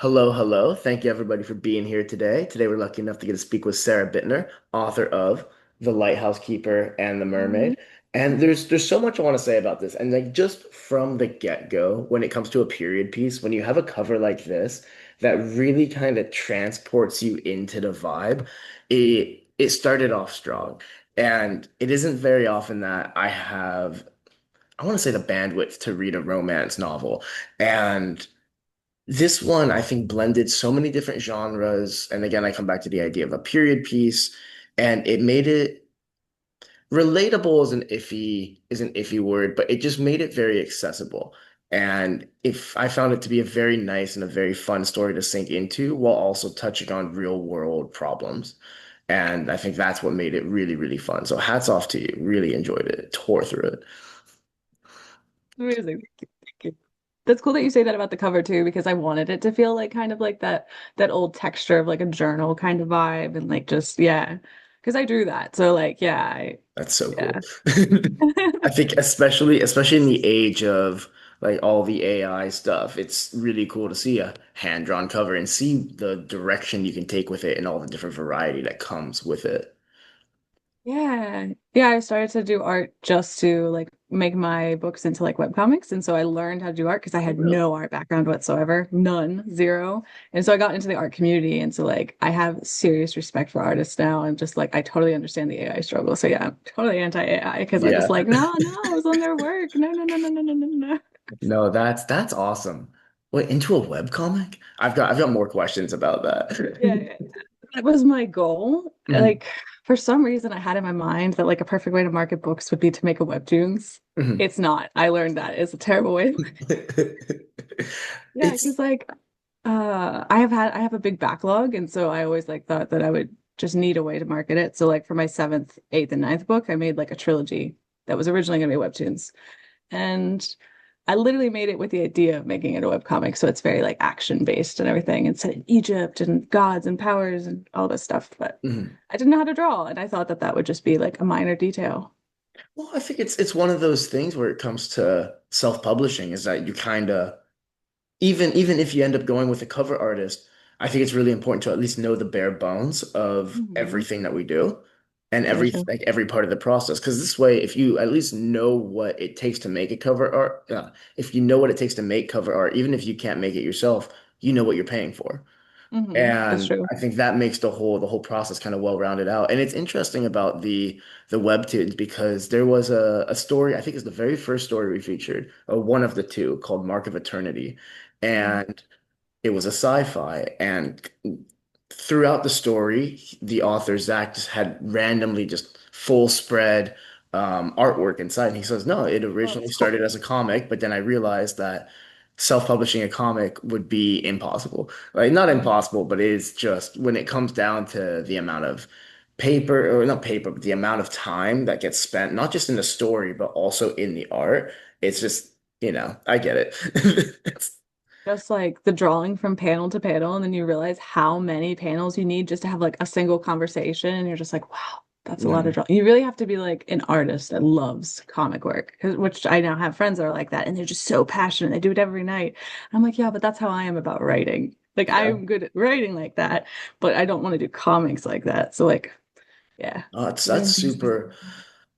Hello, hello. Thank you everybody for being here today. Today we're lucky enough to get to speak with Sara Bittner, author of The Lighthouse Keeper and The Mhm. Mermaid. And there's so much I want to say about this. And like just from the get-go, when it comes to a period piece, when you have a cover like this that really kind of transports you into the vibe, it started off strong. And it isn't very often that I want to say the bandwidth to read a romance novel. And this one, I think, blended so many different genres. And again, I come back to the idea of a period piece, and it made it relatable is an iffy word, but it just made it very accessible. And if I found it to be a very nice and a very fun story to sink into while also touching on real world problems. And I think that's what made it really, really fun. So hats off to you. Really enjoyed it. Tore through it. Amazing. Thank you. Thank you. That's cool that you say that about the cover too, because I wanted it to feel like kind of like that old texture of like a journal kind of vibe and like just yeah. Because I drew that. So like yeah, That's so yeah. cool. I think especially in the age of like all the AI stuff, it's really cool to see a hand-drawn cover and see the direction you can take with it and all the different variety that comes with it. Yeah. Yeah, I started to do art just to like make my books into like webcomics. And so I learned how to do art because I Oh, had really? no art background whatsoever. None, zero. And so I got into the art community. And so like I have serious respect for artists now. And just like I totally understand the AI struggle. So yeah, I'm totally anti-AI because I just Yeah. like, no, no, it's on their work. No, no, no, no, no, no, no, no. No, that's awesome. Wait, into a webcomic? I've got more questions about Yeah, that. yeah. That was my goal. Mhm, Like, for some reason, I had in my mind that like a perfect way to market books would be to make a webtoons. mhm. It's not. I learned that it's a terrible way. Yeah, It's because like, I have a big backlog, and so I always like thought that I would just need a way to market it. So like for my seventh, eighth, and ninth book, I made like a trilogy that was originally going to be webtoons. And I literally made it with the idea of making it a webcomic. So it's very like action based and everything and set in Egypt and gods and powers and all this stuff. But mhm. I didn't know how to draw. And I thought that that would just be like a minor detail. Well, I think it's one of those things where it comes to self-publishing is that you kind of even if you end up going with a cover artist, I think it's really important to at least know the bare bones of Mhm. everything that we do and Very true. every part of the process. Because this way, if you at least know what it takes to make a cover art, if you know what it takes to make cover art, even if you can't make it yourself, you know what you're paying for. That's And true. I think that makes the whole process kind of well rounded out. And it's interesting about the webtoons because there was a story, I think it's the very first story we featured, or one of the two, called Mark of Eternity. Mhm. And it was a sci-fi. And throughout the story, the author Zach just had randomly just full spread artwork inside. And he says, no, it Oh, originally that's cool. started as a comic, but then I realized that self-publishing a comic would be impossible. Like not Mhm. impossible, but it is just when it comes down to the amount of paper, or not paper, but the amount of time that gets spent, not just in the story, but also in the art, it's just, I get it. It's, Just like the drawing from panel to panel, and then you realize how many panels you need just to have like a single conversation, and you're just like, wow, that's a lot of Mhm. drawing. You really have to be like an artist that loves comic work, which I now have friends that are like that, and they're just so passionate. They do it every night. I'm like, yeah, but that's how I am about writing. Like Yeah. I'm good at writing like that, but I don't want to do comics like that. So like, yeah, Oh, it's very interesting.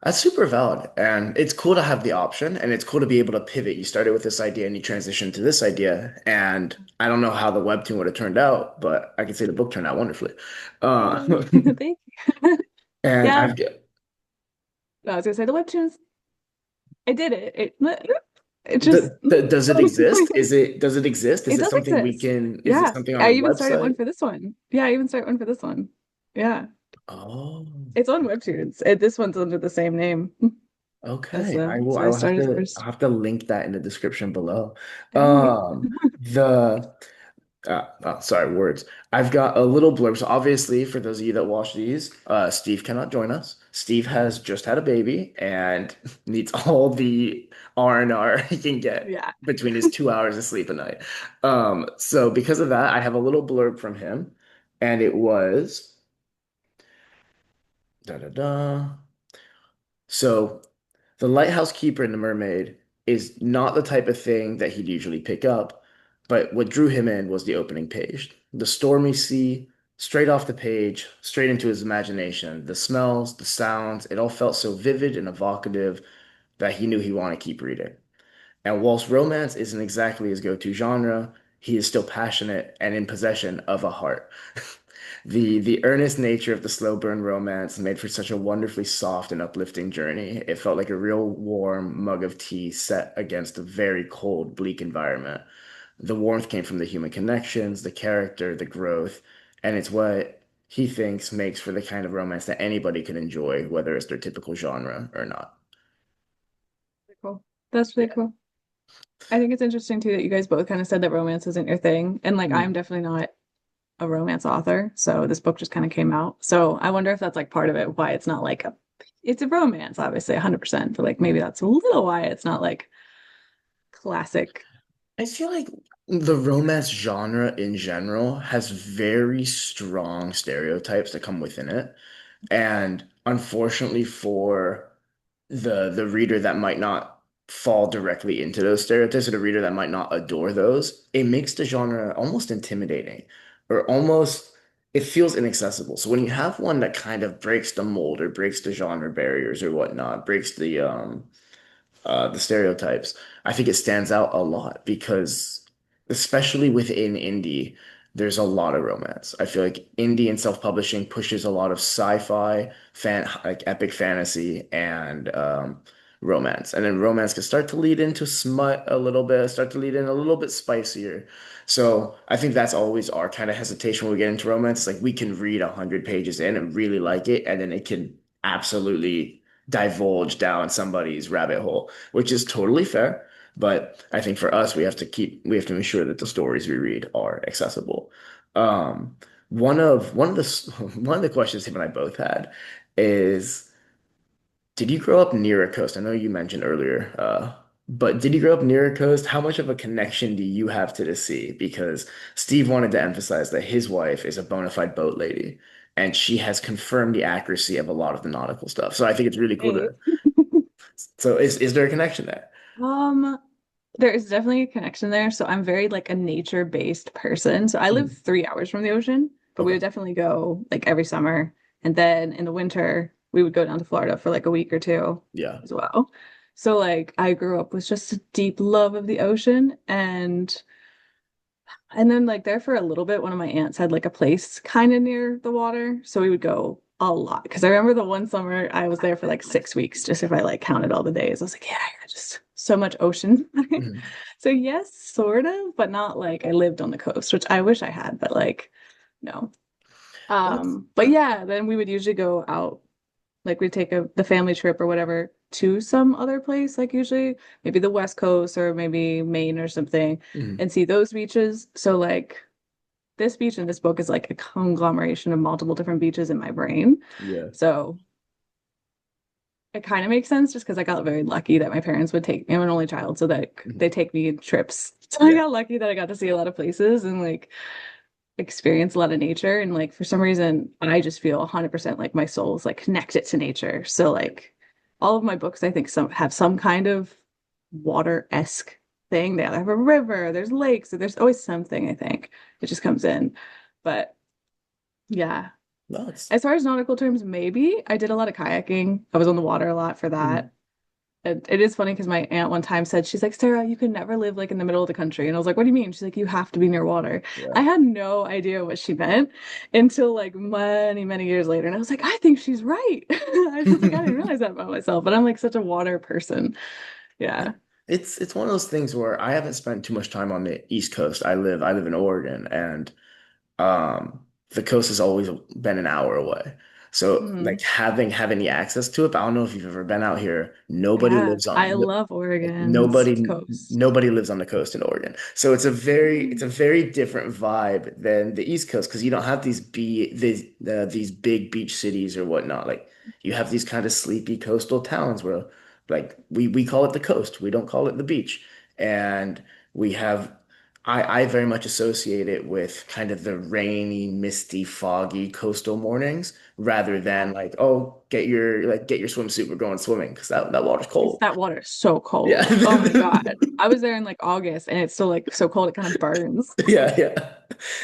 that's super valid. And it's cool to have the option and it's cool to be able to pivot. You started with this idea and you transitioned to this idea. And I don't know how the webtoon would have turned out, but I can say the book turned out wonderfully. Uh, Yay. Thank you. and Yeah, I've get I was gonna say the webtoons. I did it. It just does it exist? Does it exist? Is it it does something exist. is it Yeah. something on I a even started one website? for this one. Yeah, I even started one for this one. Yeah. Oh, It's on Webtoons. This one's under the same name as okay. the I so I will started I'll first. have to link that in the description below. Dang. The sorry, words. I've got a little blurb. So obviously, for those of you that watch these, Steve cannot join us. Steve has just had a baby and needs all the R&R he can get Yeah. between his 2 hours of sleep a night. So because of that, I have a little blurb from him, and it was da da da. So the lighthouse keeper in the mermaid is not the type of thing that he'd usually pick up. But what drew him in was the opening page. The stormy sea, straight off the page, straight into his imagination. The smells, the sounds, it all felt so vivid and evocative that he knew he wanted to keep reading. And whilst romance isn't exactly his go-to genre, he is still passionate and in possession of a heart. The earnest nature of the slow burn romance made for such a wonderfully soft and uplifting journey. It felt like a real warm mug of tea set against a very cold, bleak environment. The warmth came from the human connections, the character, the growth, and it's what he thinks makes for the kind of romance that anybody can enjoy, whether it's their typical genre or not. Cool. That's really Yeah. cool. I think it's interesting too that you guys both kind of said that romance isn't your thing. And like I'm Mm. definitely not a romance author, so this book just kind of came out. So I wonder if that's like part of it, why it's not like a it's a romance, obviously, 100%, but like maybe that's a little why it's not like classic. I feel like the romance genre in general has very strong stereotypes that come within it. And unfortunately for the reader that might not fall directly into those stereotypes or the reader that might not adore those, it makes the genre almost intimidating or almost it feels inaccessible. So when you have one that kind of breaks the mold or breaks the genre barriers or whatnot, breaks the stereotypes, I think it stands out a lot because, especially within indie, there's a lot of romance. I feel like indie and self-publishing pushes a lot of sci-fi, like epic fantasy, and romance. And then romance can start to lead into smut a little bit, start to lead in a little bit spicier. So I think that's always our kind of hesitation when we get into romance. Like we can read 100 pages in and really like it, and then it can absolutely divulge down somebody's rabbit hole, which is totally fair. But I think for us, we have to ensure that the stories we read are accessible. Um, one of the questions him and I both had is, did you grow up near a coast? I know you mentioned earlier, but did you grow up near a coast? How much of a connection do you have to the sea? Because Steve wanted to emphasize that his wife is a bona fide boat lady, and she has confirmed the accuracy of a lot of the nautical stuff. So I think it's really cool Hey. to. So is there a connection there? Um, there is definitely a connection there. So I'm very like a nature-based person. So I live Mhm. 3 hours from the ocean, but we Okay. would definitely go like every summer. And then in the winter, we would go down to Florida for like a week or two Yeah. as well. So like I grew up with just a deep love of the ocean and then like there for a little bit, one of my aunts had like a place kind of near the water. So we would go a lot. Because I remember the one summer I was there for like 6 weeks, just if I like counted all the days. I was like, yeah, just so much ocean. Mhm. So yes, sort of, but not like I lived on the coast, which I wish I had, but like no. That's But yeah, then we would usually go out like we take the family trip or whatever to some other place, like usually maybe the West Coast or maybe Maine or something, mhm. and see those beaches. So like this beach in this book is like a conglomeration of multiple different beaches in my brain. Yeah. So it kind of makes sense just because I got very lucky that my parents would take me. I'm an only child, so that Mhm. they take me on trips. So I Yeah. got lucky that I got to see a lot of places and like experience a lot of nature. And like for some reason, I just feel 100% like my soul is like connected to nature. So like all of my books, I think some have some kind of water-esque thing. They either have a river, there's lakes, so there's always something, I think. It just comes in. But yeah. No, it's As far as nautical terms, maybe I did a lot of kayaking. I was on the water a lot for mhm. that. It is funny because my aunt one time said, she's like, Sarah, you can never live like in the middle of the country. And I was like, what do you mean? She's like, you have to be near water. I Yeah. had no idea what she meant until like many, many years later. And I was like, I think she's right. I was like, I didn't realize that about myself, but I'm like such a water person. Yeah. It's one of those things where I haven't spent too much time on the East Coast. I live in Oregon, and the coast has always been an hour away. So like Hmm. having the access to it, but I don't know if you've ever been out here. Nobody Yeah. lives I on no- love like Oregon's nobody coast. nobody lives on the coast in Oregon. So it's a Hmm. very different vibe than the East Coast because you don't have these big beach cities or whatnot. Like you have these kind of sleepy coastal towns where like we call it the coast. We don't call it the beach. And we have I very much associate it with kind of the rainy, misty, foggy coastal mornings rather than Yeah. like, oh, get your swimsuit, we're going swimming because that water's It's cold. that water is so Yeah. cold. Oh my God. I was there in like August and it's still like so cold it kind of burns. Yeah, yeah.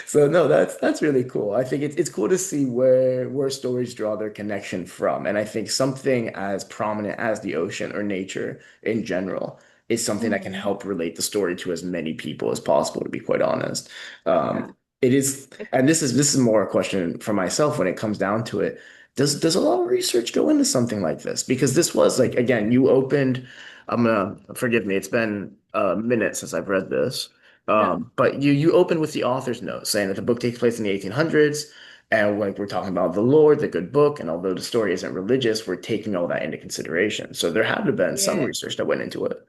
So no, that's really cool. I think it's cool to see where stories draw their connection from. And I think something as prominent as the ocean or nature in general is something that can Mhm. help relate the story to as many people as possible, to be quite honest. Yeah. It is, It, and this is more a question for myself when it comes down to it. Does a lot of research go into something like this? Because this was like, again, you opened, I'm gonna forgive me, it's been a minute since I've read this. yeah. But you open with the author's note saying that the book takes place in the 1800s, and like we're talking about the Lord, the good book, and although the story isn't religious, we're taking all that into consideration. So there had to have been some Yeah. research that went into it.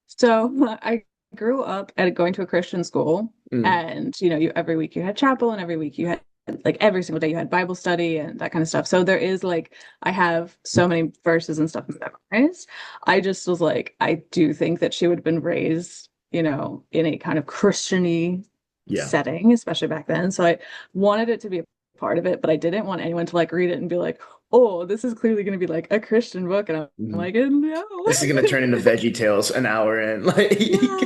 So I grew up at going to a Christian school, Mm, and you every week you had chapel, and every week you had like every single day you had Bible study and that kind of stuff. So there is like I have so many verses and stuff memorized. I just was like, I do think that she would have been raised, in a kind of Christian-y yeah. setting, especially back then. So I wanted it to be a part of it, but I didn't want anyone to like read it and be like, oh, this is clearly going to be like a Christian book. And I'm Mhm. like, no. This is gonna turn into Veggie Tales an hour in. Yeah,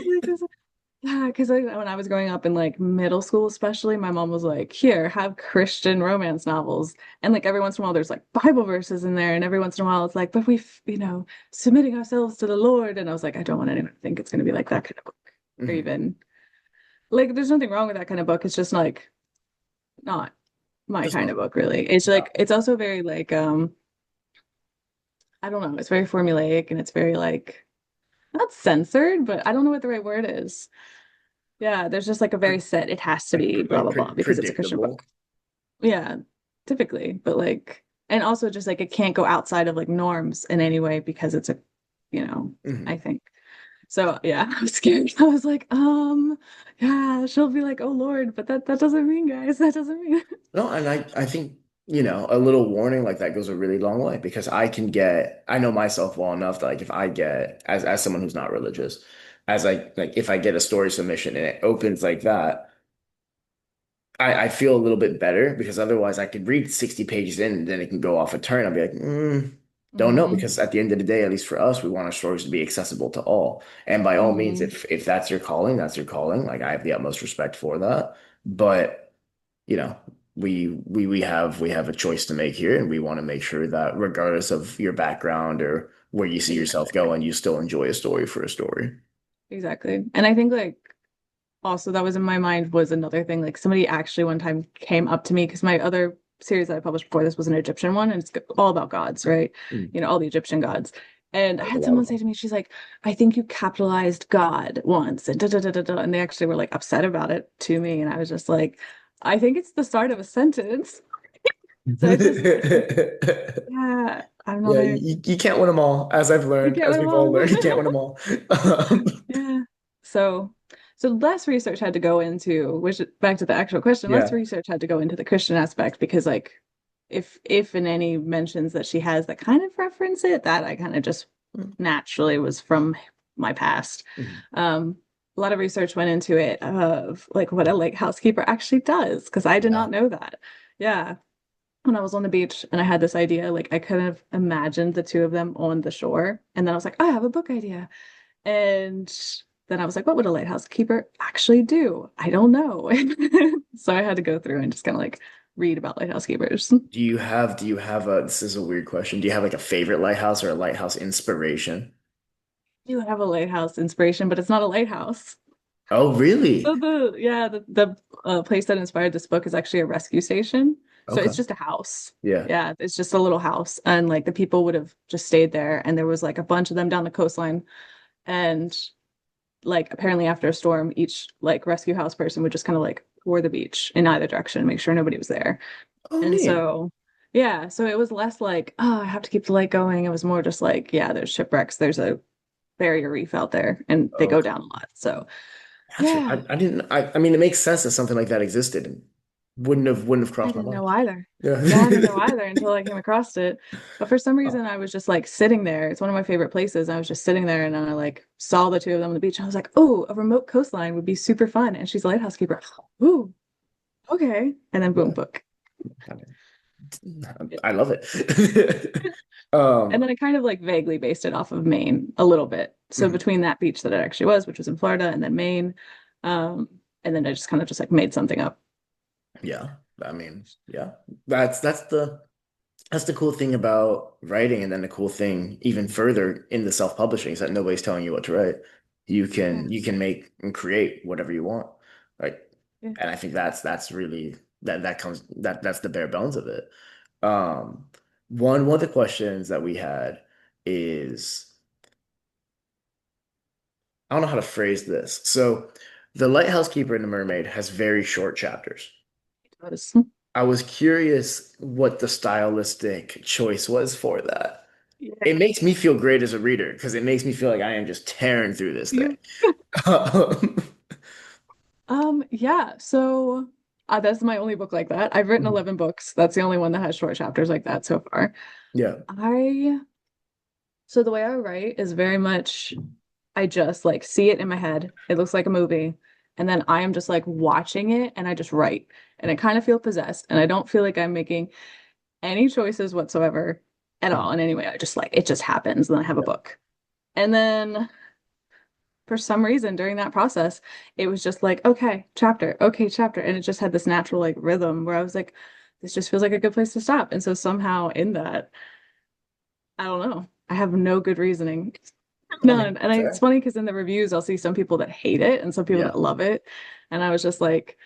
Like, because when I was growing up in like middle school, especially, my mom was like, "Here, have Christian romance novels," and like every once in a while, there's like Bible verses in there, and every once in a while, it's like, "But we've, submitting ourselves to the Lord," and I was like, I don't want anyone to think it's going to be like that kind of book, or mhm. even like, there's nothing wrong with that kind of book. It's just like not my Just kind of not, book, really. It's no. like it's also very like I don't know, it's very formulaic and it's very like not censored, but I don't know what the right word is. Yeah, there's just like a very set, it has to be blah blah blah because it's a Christian Predictable. book. Yeah, typically, but like and also just like it can't go outside of like norms in any way because it's a, you know, I Mhm. think. So yeah, I was scared. I was like, yeah, she'll be like, "Oh Lord," but that doesn't mean, guys, that doesn't mean. No, and I think, a little warning like that goes a really long way because I know myself well enough that like if I get as someone who's not religious, as I like if I get a story submission and it opens like that, I feel a little bit better because otherwise I could read 60 pages in and then it can go off a turn. I'll be like, don't know, Hmm. because at the end of the day, at least for us, we want our stories to be accessible to all. And by all means, Hmm. if that's your calling, that's your calling. Like I have the utmost respect for that. But you know, we have a choice to make here, and we want to make sure that regardless of your background or where you see yourself Exactly. going, you still enjoy a story for a story. Exactly. And I think like also that was in my mind was another thing. Like somebody actually one time came up to me because my other series that I published before this was an Egyptian one, and it's all about gods, right? Mm. All the Egyptian gods. And I There's a had lot someone of say them. to me, she's like, I think you capitalized God once, and da da da da da. And they actually were like upset about it to me. And I was just like, I think it's the start of a sentence. So it's just, yeah, I'm not Yeah, a, you can't win them all, as I've you learned, can't as win them we've all learned, you can't all. win them all. Um, Yeah. So, so less research had to go into, which back to the actual question, less yeah. research had to go into the Christian aspect because like if in any mentions that she has that kind of reference it, that I kind of just naturally was from my past. Mhm. A lot of research went into it of like what a lake housekeeper actually does, because I did Yeah. not know that. Yeah. When I was on the beach and I had this idea, like I could have imagined the two of them on the shore. And then I was like, I have a book idea. And then I was like, what would a lighthouse keeper actually do? I don't know. So I had to go through and just kind of like read about lighthouse keepers. Do you have a, this is a weird question. Do you have like a favorite lighthouse or a lighthouse inspiration? You have a lighthouse inspiration, but it's not a lighthouse. Oh, really? So the place that inspired this book is actually a rescue station. So Okay. it's just a house. Yeah. Yeah, it's just a little house. And like the people would have just stayed there. And there was like a bunch of them down the coastline. And like apparently after a storm, each like rescue house person would just kind of like tour the beach in either direction, make sure nobody was there. Oh, And neat. so yeah, so it was less like, oh, I have to keep the light going. It was more just like, yeah, there's shipwrecks, there's a barrier reef out there, and they go Okay. down a lot. So Gotcha. yeah, I didn't, I mean, it makes sense that something like that existed. Wouldn't have I crossed my didn't mind. know either. Yeah. Yeah, I didn't know either until I came across it. But for some reason, I was just like sitting there. It's one of my favorite places. I was just sitting there and then I like saw the two of them on the beach. And I was like, oh, a remote coastline would be super fun. And she's a lighthouse keeper. Ooh, okay. And then boom, Yeah. book. I love it. And Um, then I kind of like vaguely based it off of Maine a little bit. So mhm. between that beach that it actually was, which was in Florida, and then Maine, um, and then I just kind of just like made something up. Yeah. I mean, yeah. That's the cool thing about writing, and then the cool thing even further in the self-publishing is that nobody's telling you what to write. Yeah, You can make and create whatever you want. Like, yeah. and I think that's really that's the bare bones of it. Um, one of the questions that we had is I don't know how to phrase this. So the Lighthouse Keeper and the Mermaid has very short chapters. It was. I was curious what the stylistic choice was for that. Yeah. It makes me feel great as a reader because it makes me feel like I am just tearing through this thing. You yeah, so that's my only book like that. I've written 11 books. That's the only one that has short chapters like that so far. Yeah. I so the way I write is very much I just like see it in my head. It looks like a movie. And then I am just like watching it and I just write. And I kind of feel possessed and I don't feel like I'm making any choices whatsoever at all in any way. I just like it just happens and then I have a Yeah. book. And then for some reason during that process, it was just like, okay, chapter. And it just had this natural like rhythm where I was like, this just feels like a good place to stop. And so somehow in that, I don't know, I have no good reasoning. I mean, None. And it's fair. funny because in the reviews, I'll see some people that hate it and some people Yeah. that love it. And I was just like,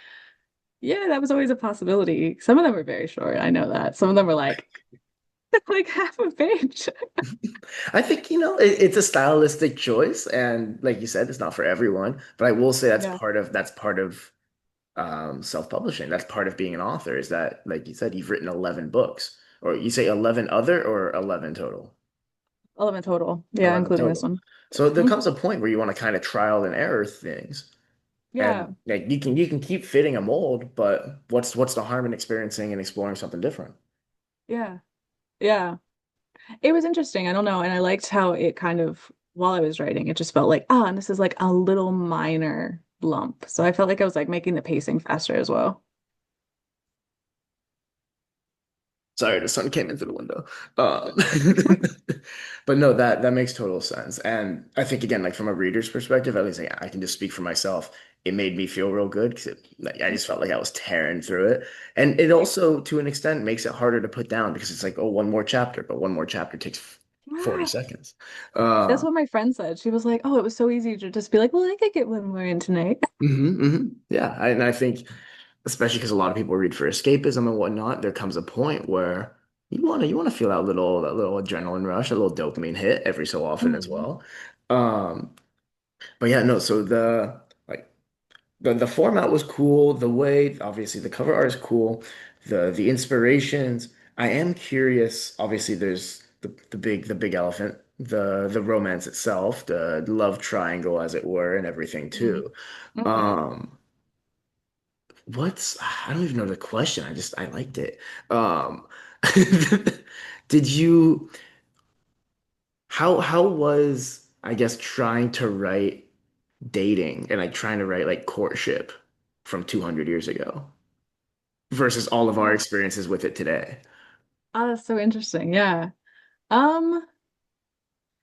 yeah, that was always a possibility. Some of them were very short. I know that. Some of them were like, like half a page. I think, it's a stylistic choice, and like you said, it's not for everyone, but I will say Yeah. that's part of self-publishing. That's part of being an author is that, like you said, you've written 11 books, or you say 11 other or 11 total? 11 total. Yeah, 11 including this total. one. So there Mhm. comes a point where you want to kind of trial and error things. Yeah. And like you can keep fitting a mold, but what's the harm in experiencing and exploring something different? Yeah. Yeah. It was interesting. I don't know. And I liked how it kind of, while I was writing, it just felt like, and this is like a little minor lump. So I felt like I was like making the pacing faster as well. Sorry, the sun came into the window. Um, but no, that makes total sense. And I think again, like from a reader's perspective, at least like, I can just speak for myself. It made me feel real good because like, I just felt like I was tearing through it. And it also, to an extent, makes it harder to put down because it's like, oh, one more chapter, but one more chapter takes 40 Yeah. seconds. That's Uh, what my friend said. She was like, oh, it was so easy to just be like, well, I could get one more in tonight. Yeah. And I think, especially because a lot of people read for escapism and whatnot, there comes a point where you want to feel that little adrenaline rush, a little dopamine hit every so often as Mhm. well. Um, but yeah, no, so the format was cool. The way, obviously, the cover art is cool. The inspirations. I am curious. Obviously, there's the big elephant, the romance itself, the love triangle, as it were, and everything Mhm. too. Mhm. Um, I don't even know the question. I liked it. Um, did you, how was, I guess, trying to write dating and like trying to write like courtship from 200 years ago versus all of our Oh, experiences with it today? that's so interesting. Yeah. Um,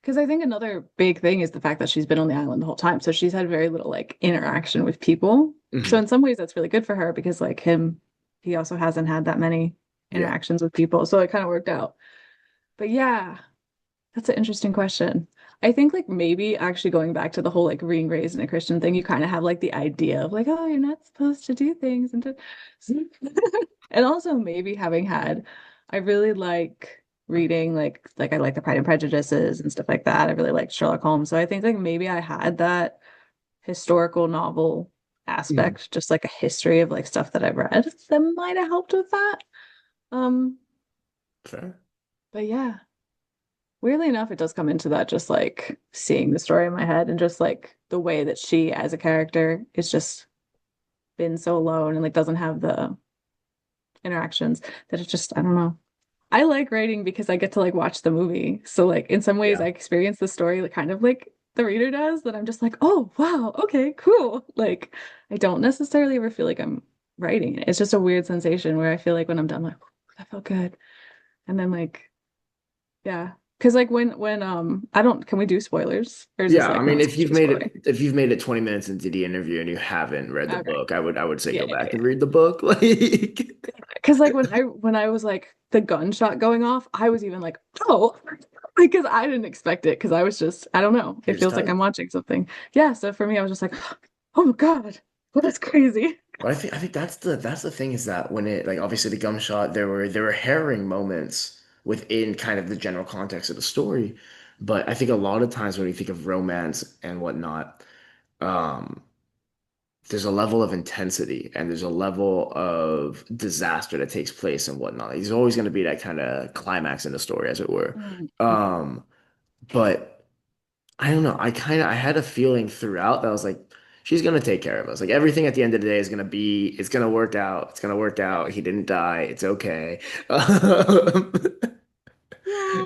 because I think another big thing is the fact that she's been on the island the whole time. So she's had very little like interaction with people. So Mhm. in some ways that's really good for her because like him, he also hasn't had that many Yeah. interactions with people. So it kind of worked out. But yeah, that's an interesting question. I think like maybe actually going back to the whole like being raised in a Christian thing, you kind of have like the idea of like, oh, you're not supposed to do things and and also maybe having had, I really like reading like I like the Pride and Prejudices and stuff like that. I really like Sherlock Holmes. So I think like maybe I had that historical novel Mhm. aspect, just like a history of like stuff that I've read that might have helped with that. Um, Fair. but yeah. Weirdly enough, it does come into that just like seeing the story in my head and just like the way that she as a character is just been so alone and like doesn't have the interactions that it's just, I don't know. I like writing because I get to like watch the movie. So like in some ways I Yeah. experience the story like kind of like the reader does, that I'm just like, oh wow, okay, cool. Like I don't necessarily ever feel like I'm writing it. It's just a weird sensation where I feel like when I'm done, like, that felt good. And then like, yeah. Because like when I don't, can we do spoilers? Or is this Yeah, I like mean, not supposed to be spoiling? if you've made it 20 minutes into the interview and you haven't read the Okay. book, I would say Yeah, go yeah, back and yeah. read the book. Like Because like when I was like the gunshot going off, I was even like, oh, because I didn't expect it. Because I was just, I don't know. It you're just feels like tight. I'm watching something. Yeah. So for me, I was just like, oh my God, well, that's crazy. But I think that's the thing is that when it like obviously the gunshot there were harrowing moments within kind of the general context of the story, but I think a lot of times when we think of romance and whatnot, um, there's a level of intensity and there's a level of disaster that takes place and whatnot. There's always going to be that kind of climax in the story, as it were. Mm, mm. Um, but I don't know. I had a feeling throughout that I was like, she's gonna take care of us. Like everything at the end of the day is gonna be, it's gonna work out. It's gonna work out. He didn't die. It's okay. Um, Yeah.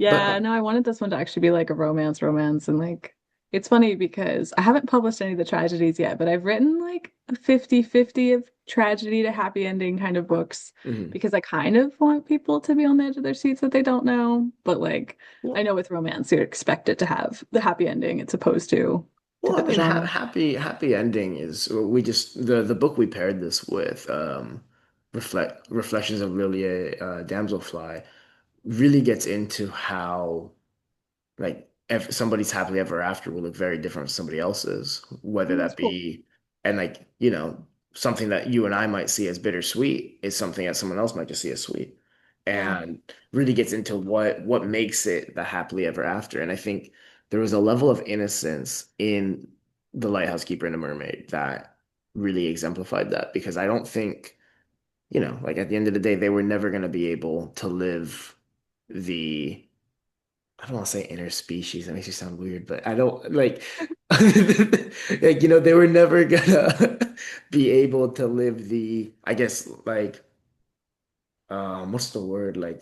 but Yeah, no, I wanted this one to actually be like a romance, and like it's funny because I haven't published any of the tragedies yet, but I've written like a 50-50 of tragedy to happy ending kind of books mhm. because I kind of want people to be on the edge of their seats that they don't know. But like I Well, know with romance you expect it to have the happy ending it's supposed to well, I fit the mean, genre. happy ending is we just the book we paired this with, Reflections of Lilia, Damselfly, really gets into how like if somebody's happily ever after will look very different from somebody else's, whether Oh, that that's cool. be and like, you know, something that you and I might see as bittersweet is something that someone else might just see as sweet. Yeah. And really gets into what makes it the happily ever after. And I think there was a level of innocence in the Lighthouse Keeper and the Mermaid that really exemplified that because I don't think, you know, like at the end of the day, they were never going to be able to live the I don't want to say interspecies. That makes you sound weird, but I don't like like you know they were never gonna be able to live the I guess like what's the word like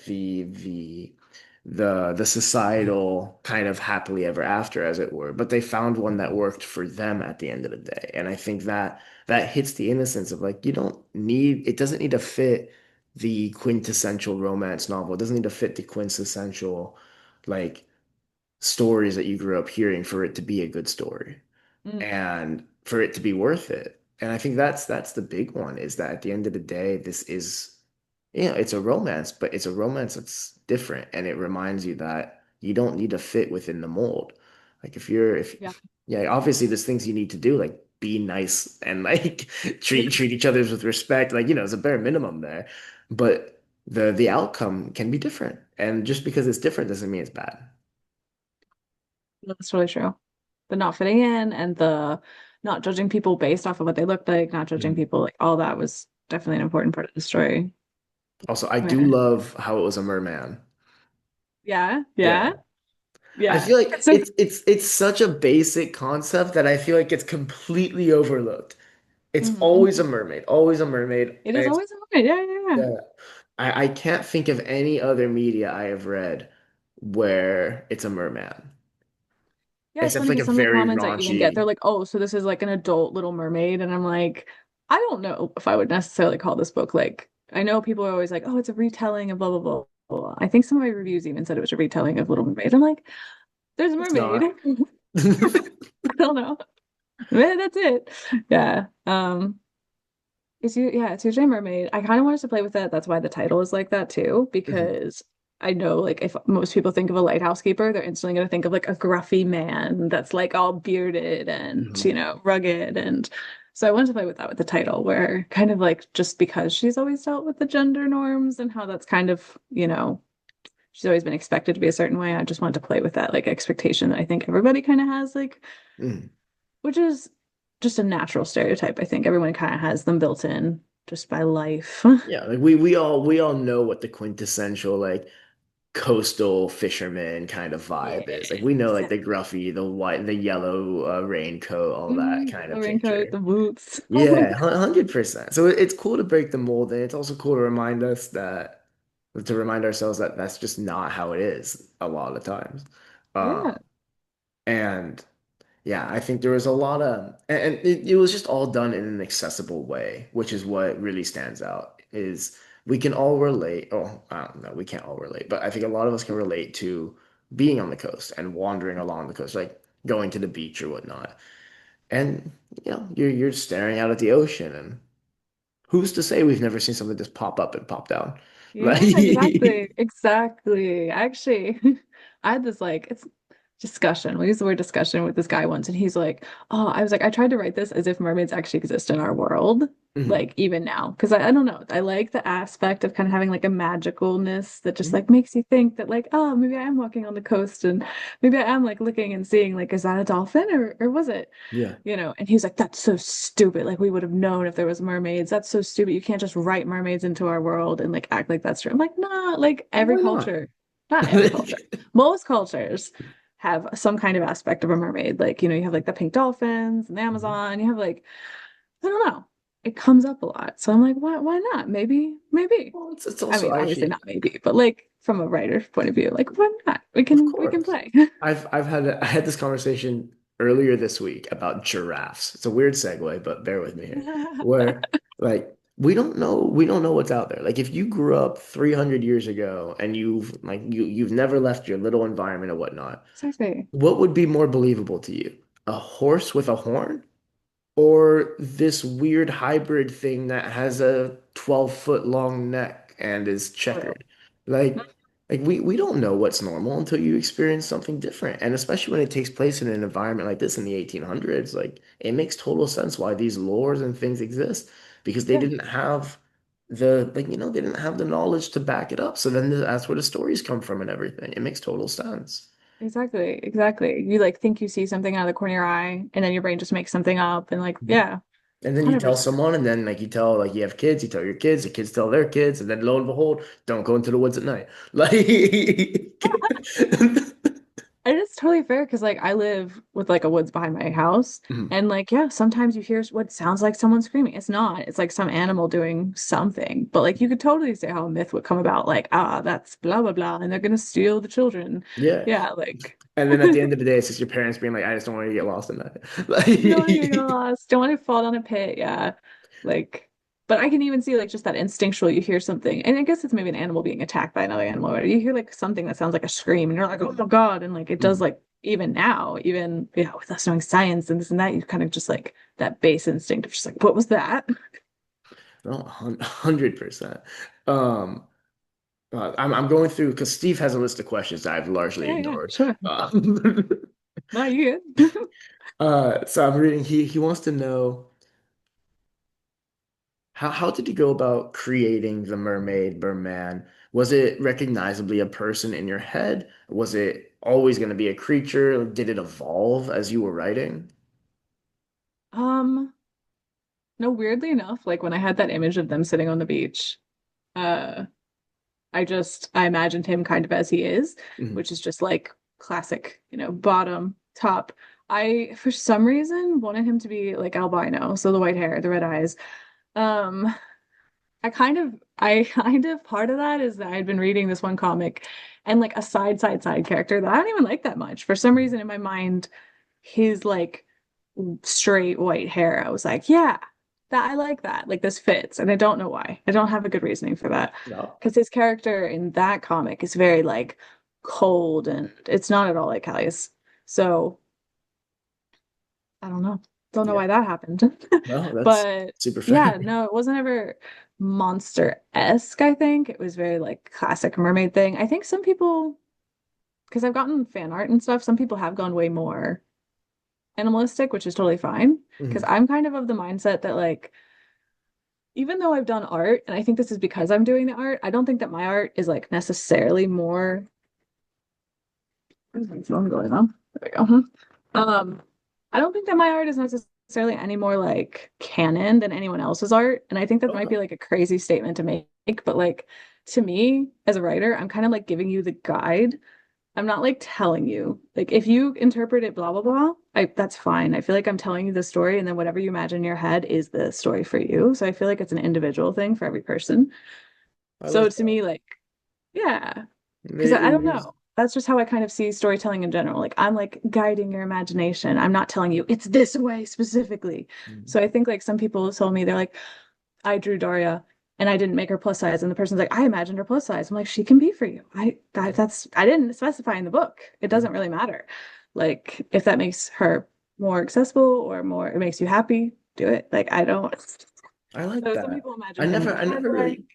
the societal kind of happily ever after as it were, but they found one that worked for them at the end of the day. And I think that that hits the innocence of like you don't need it doesn't need to fit the quintessential romance novel. It doesn't need to fit the quintessential like stories that you grew up hearing for it to be a good story Mm, and for it to be worth it. And I think that's the big one is that at the end of the day, this is, you know, it's a romance, but it's a romance that's different. And it reminds you that you don't need to fit within the mold. Like yeah. yeah, obviously there's things you need to do, like be nice and like treat each other with respect. Like, you know, it's a bare minimum there. But the outcome can be different. And just because it's different doesn't mean it's bad. That's really true. The not fitting in and the not judging people based off of what they look like, not judging Mhm. people, like all that was definitely an important part of the story. Also, I do Where, love how it was a merman. yeah, yeah, Yeah. I yeah. feel like So it's such a basic concept that I feel like it's completely overlooked. It's mhm. always a mermaid, always a mermaid. It And is it's always a moment. Yeah, yeah, yeah. yeah. I can't think of any other media I have read where it's a merman. Yeah, it's Except funny for like a because some of the very comments I even get, they're raunchy. like, "Oh, so this is like an adult Little Mermaid," and I'm like, I don't know if I would necessarily call this book like. I know people are always like, "Oh, it's a retelling of blah blah blah." Blah. I think some of my reviews even said it was a retelling of Little Mermaid. I'm like, "There's a It's mermaid." not. I don't know. That's it. Yeah. It's usually a mermaid. I kind of wanted to play with that. That's why the title is like that too, Mhm. because I know like if most people think of a lighthouse keeper, they're instantly gonna think of like a gruffy man that's like all bearded and Mhm. rugged. And so I wanted to play with that with the title, where kind of like just because she's always dealt with the gender norms and how that's kind of, she's always been expected to be a certain way. I just wanted to play with that like expectation that I think everybody kind of has, like, Mhm. which is just a natural stereotype. I think everyone kind of has them built in just by life. Yeah, like we all know what the quintessential like coastal fisherman kind of Yeah, vibe is. Like we know like the exactly. gruffy, the white, the yellow raincoat, all that kind The of raincoat, picture. the boots. Oh my Yeah, God. 100%. So it's cool to break the mold, and it's also cool to remind us that to remind ourselves that that's just not how it is a lot of times. Yeah, And yeah, I think there was a lot of, and it was just all done in an accessible way, which is what really stands out. Is we can all relate. Oh, I don't know, we can't all relate, but I think a lot of us can relate to being on the coast and wandering along the coast, like going to the beach or whatnot. And you're staring out at the ocean, and who's to say we've never seen something just pop up and pop down? Like, yeah, exactly. Exactly. Actually, I had this like it's discussion. We used the word discussion with this guy once, and he's like, "Oh, I was like, I tried to write this as if mermaids actually exist in our world, mhm, like even now, because I don't know. I like the aspect of kind of having like a magicalness that just mhm, like makes you think that like, oh, maybe I am walking on the coast, and maybe I am like looking and seeing like, is that a dolphin or was it?" yeah. And he's like, that's so stupid. Like, we would have known if there was mermaids. That's so stupid. You can't just write mermaids into our world and like act like that's true. I'm like, nah, like every Why not? culture, not every culture, most cultures have some kind of aspect of a mermaid. Like, you have like the pink dolphins and the Mhm. Amazon. You have like, I don't know. It comes up a lot. So I'm like, why not? Maybe. Well, it's I also mean, obviously actually, not maybe, but like from a writer's point of view, like why not? We of can we can course. play. I had this conversation earlier this week about giraffes. It's a weird segue, but bear with me here. Where like we don't know what's out there. Like if you grew up 300 years ago and you've never left your little environment or whatnot, Exactly. what would be more believable to you? A horse with a horn? Or this weird hybrid thing that has a 12-foot long neck and is For checkered. Like we don't know what's normal until you experience something different. And especially when it takes place in an environment like this in the 1800s, like it makes total sense why these lores and things exist because they real. didn't have they didn't have the knowledge to back it up. So then that's where the stories come from and everything. It makes total sense. Exactly, exactly. You like think you see something out of the corner of your eye, and then your brain just makes something up, and like, yeah, And then you tell 100%. someone, and then like you tell like you have kids, you tell your kids, the kids tell their kids, and then lo and behold, don't go into the woods at night. Like, And it's totally fair because like I live with like a woods behind my house, Mhm. and like yeah, sometimes you hear what sounds like someone screaming. It's not. It's like some animal doing something. But like you could totally say how a myth would come about, like that's blah blah blah, and they're gonna steal the children. Yeah. Yeah, like And then at the end of the day, it's just your parents being like, I just don't want you to get lost in that. don't want to get Like, lost. Don't want to fall down a pit. Yeah. Like, but I can even see like just that instinctual, you hear something. And I guess it's maybe an animal being attacked by another animal, or you hear like something that sounds like a scream and you're like, oh my God. And like it does Mhm. like even now, even with us knowing science and this and that, you kind of just like that base instinct of just like, what was that? No, 100%. Um, I'm going through because Steve has a list of questions that I've largely Yeah, yeah, ignored. sure. Um, No, you good. so I'm reading. He wants to know. How did you go about creating the mermaid, merman? Was it recognizably a person in your head? Was it always going to be a creature? Did it evolve as you were writing? Um, no, weirdly enough, like when I had that image of them sitting on the beach, uh I imagined him kind of as he is, Mhm. which is just like classic, bottom, top. I, for some reason, wanted him to be like albino, so the white hair, the red eyes. Um, I kind of, part of that is that I'd been reading this one comic and like a side character that I don't even like that much. For some reason in my mind, his like straight white hair, I was like, yeah, that I like that. Like this fits. And I don't know why. I don't have a good reasoning for that. No. Because his character in that comic is very like cold and it's not at all like Callius. So I don't know. Don't know Yeah. why that happened. No, that's But super fair. yeah, no, it wasn't ever monster-esque, I think. It was very like classic mermaid thing. I think some people, because I've gotten fan art and stuff, some people have gone way more animalistic, which is totally fine. Because Mhm. I'm kind of the mindset that like even though I've done art, and I think this is because I'm doing the art, I don't think that my art is like necessarily more. Where's my phone going on? There we go. Um, I don't think that my art is necessarily any more like canon than anyone else's art, and I think that might Okay. be like a crazy statement to make but like to me as a writer, I'm kind of like giving you the guide. I'm not like telling you. Like if you interpret it blah blah blah, that's fine. I feel like I'm telling you the story and then whatever you imagine in your head is the story for you. So I feel like it's an individual thing for every person. I So like to that. me, like, yeah, because I don't It know. That's just how I kind of see storytelling in general. Like I'm like guiding your imagination. I'm not telling you it's this way specifically. is. So I think like some people told me they're like, I drew Daria and I didn't make her plus size. And the person's like, I imagined her plus size. I'm like, she can be for you. That's I didn't specify in the book. It Yeah, doesn't really matter. Like if that makes her more accessible or more it makes you happy, do it. Like I don't I like so some that. people imagine it in a I bad never way. really.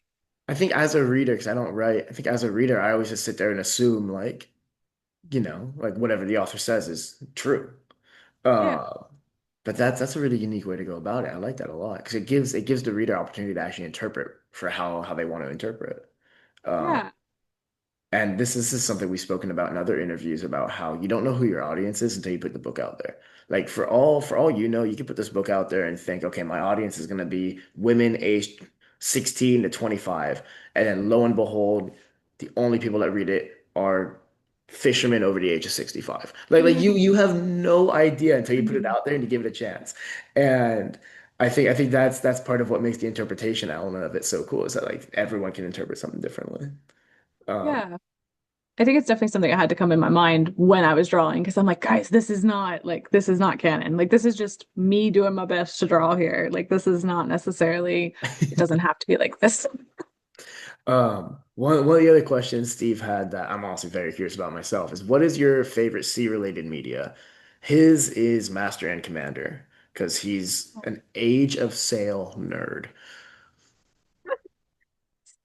I think as a reader, because I don't write, I think as a reader, I always just sit there and assume like, like whatever the author says is true. Yeah. Uh, but that's a really unique way to go about it. I like that a lot because it gives the reader opportunity to actually interpret for how they want to interpret. Um, Yeah. and this is something we've spoken about in other interviews about how you don't know who your audience is until you put the book out there. Like for all you know, you can put this book out there and think, okay, my audience is going to be women aged 16 to 25. And then lo and behold, the only people that read it are fishermen over the age of 65. Like you have no idea until you put it Mhm. out there and you give it a chance. And I think that's part of what makes the interpretation element of it so cool is that like everyone can interpret something differently. Um, Yeah. I think it's definitely something that had to come in my mind when I was drawing because I'm like, guys, this is not canon. Like this is just me doing my best to draw here. Like this is not necessarily, it doesn't have to be like this. one of the other questions Steve had that I'm also very curious about myself is what is your favorite sea related media? His is Master and Commander because he's an Age of Sail nerd.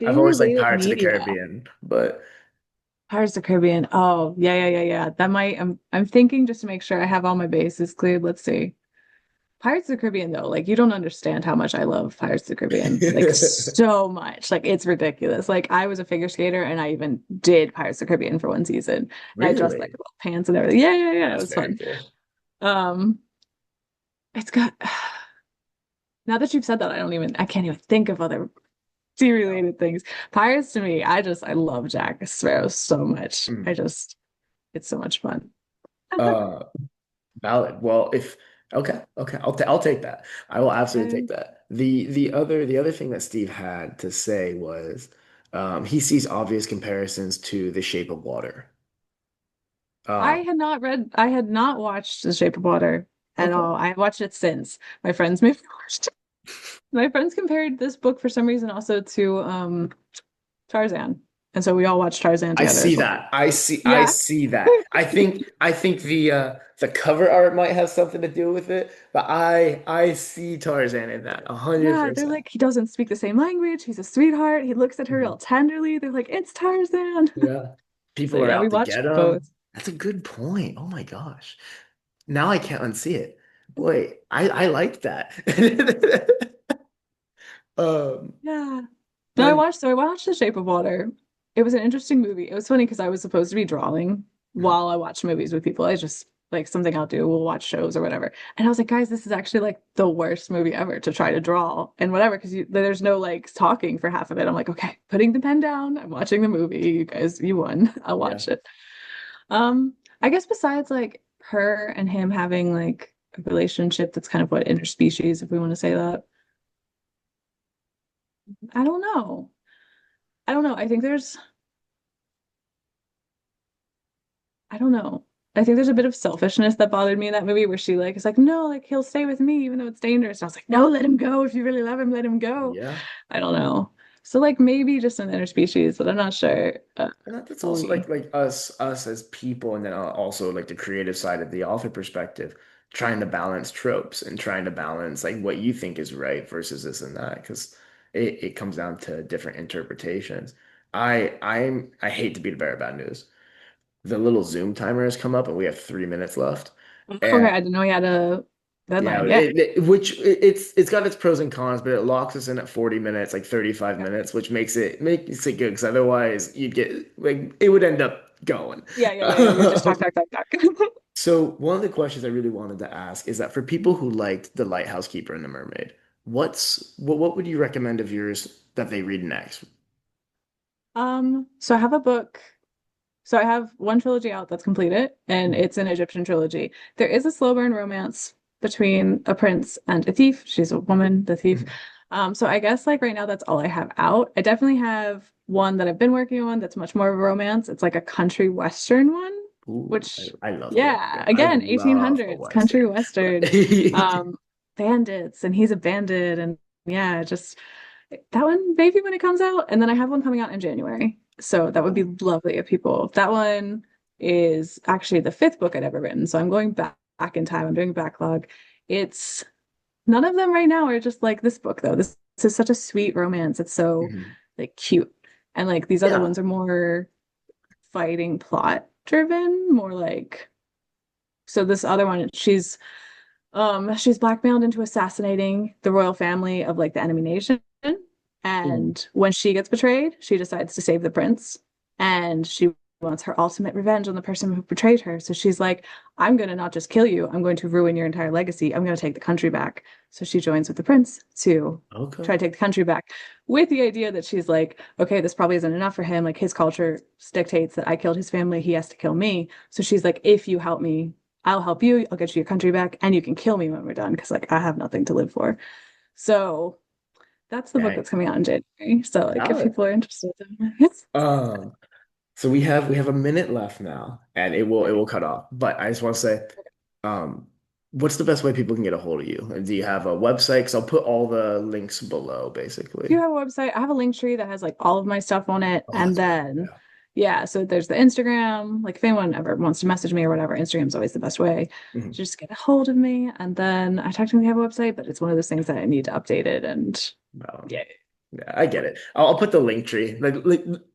I've Sea always liked related Pirates of the media. Caribbean, but Pirates of the Caribbean. Oh, yeah. That might I'm thinking just to make sure I have all my bases cleared. Let's see. Pirates of the Caribbean though, like you don't understand how much I love Pirates of the Caribbean. Like so much. Like it's ridiculous. Like I was a figure skater and I even did Pirates of the Caribbean for one season. And I dressed like really, little pants and everything. Yeah. It that's was very fun. cool. Um, it's got now that you've said that, I can't even think of other sea related things. Pirates to me, I love Jack Sparrow so much. Mm. It's so much fun. Uh, Valid. Well, if okay, I'll take that. I will absolutely Yeah. take that. The other thing that Steve had to say was he sees obvious comparisons to The Shape of Water. Um, I had not watched The Shape of Water at okay. all. I have watched it since. My friends made me watch it. My friends compared this book for some reason also to Tarzan. And so we all watched Tarzan I together see as well. that. I Yeah. see that. I think the cover art might have something to do with it, but I see Tarzan in that Yeah, they're 100%. like, he doesn't speak the same language. He's a sweetheart. He looks at her real Mhm. tenderly. They're like, it's Tarzan. Yeah. So People are yeah, we out to watched get him. both. That's a good point. Oh my gosh. Now I can't unsee it. Boy, I like that. Yeah. No, But I watched The Shape of Water. It was an interesting movie. It was funny because I was supposed to be drawing while I watched movies with people. I just like something I'll do. We'll watch shows or whatever. And I was like, guys, this is actually like the worst movie ever to try to draw and whatever because there's no like talking for half of it. I'm like, okay, putting the pen down. I'm watching the movie. You guys, you won. I'll yeah, watch it. I guess besides like her and him having like a relationship that's kind of what interspecies, if we want to say that. I don't know. I don't know. I don't know. I think there's a bit of selfishness that bothered me in that movie where she like is like, no, like he'll stay with me even though it's dangerous. And I was like, no, let him go. If you really love him, let him go. yeah. I don't know. So like maybe just an interspecies, but I'm not sure And that's also fully. like us as people, and then also like the creative side of the author perspective, trying to balance tropes and trying to balance like what you think is right versus this and that, because it comes down to different interpretations. I hate to be the bearer of bad news. The little Zoom timer has come up, and we have 3 minutes left. Okay, I didn't know he had a Yeah, deadline. Yeah. it's got its pros and cons, but it locks us in at 40 minutes, like 35 Okay. minutes, which makes it good because otherwise you'd get like it would end up going. Yeah. We just talk. So one of the questions I really wanted to ask is that for people who liked The Lighthouse Keeper and The Mermaid, what would you recommend of yours that they read next? So I have a book. So I have one trilogy out that's completed, and Mhm. it's an Egyptian trilogy. There is a slow burn romance between a prince and a thief. She's a woman, the thief. Mhm. So I guess like right now that's all I have out. I definitely have one that I've been working on that's much more of a romance. It's like a country western one, Ooh, which I love a yeah, Western. I again, love a 1800s, country Western. western. Um, bandits, and he's a bandit, and yeah, just that one maybe when it comes out. And then I have one coming out in January. So that would be Oh. lovely if people. That one is actually the fifth book I'd ever written. So I'm going back in time. I'm doing backlog. It's none of them right now are just like this book though. This is such a sweet romance. It's so Mhm. like cute. And like these other Yeah. ones are more fighting plot driven, more like so this other one, she's blackmailed into assassinating the royal family of like the enemy nation. Ooh. And when she gets betrayed, she decides to save the prince. And she wants her ultimate revenge on the person who betrayed her. So she's like, I'm going to not just kill you, I'm going to ruin your entire legacy. I'm going to take the country back. So she joins with the prince to Okay. try to take the country back with the idea that she's like, okay, this probably isn't enough for him. Like his culture dictates that I killed his family. He has to kill me. So she's like, if you help me, I'll help you. I'll get you your country back, and you can kill me when we're done because like I have nothing to live for. So that's the book Dang. that's coming out in January. So like if Got it. people are interested, then yes. Um, so we have a minute left now, and it will cut off. But I just want to say, um, what's the best way people can get a hold of you? And do you have a website? Because I'll put all the links below, Do basically. you have a website? I have a link tree that has like all of my stuff on it. Oh, And that's great. then Yeah. yeah, so there's the Instagram. Like if anyone ever wants to message me or whatever, Instagram's always the best way to Mhm. just get a hold of me. And then I technically have a website, but it's one of those things that I need to update it and Um, yeah. yeah, I get it. I'll put the link tree. Like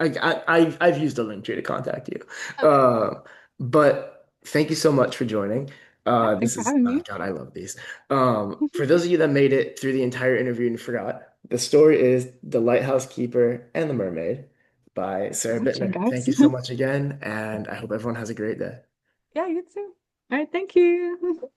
I've used the link tree to contact you. Okay. But thank you so much for joining. Yeah, thanks This for is having oh me. God, I love these. For those of you that made it through the entire interview and forgot, the story is The Lighthouse Keeper and the Mermaid by Thanks for Sara watching, Bittner. Thank guys. you so much again, and I hope everyone has a great day. Yeah, you too. All right, thank you.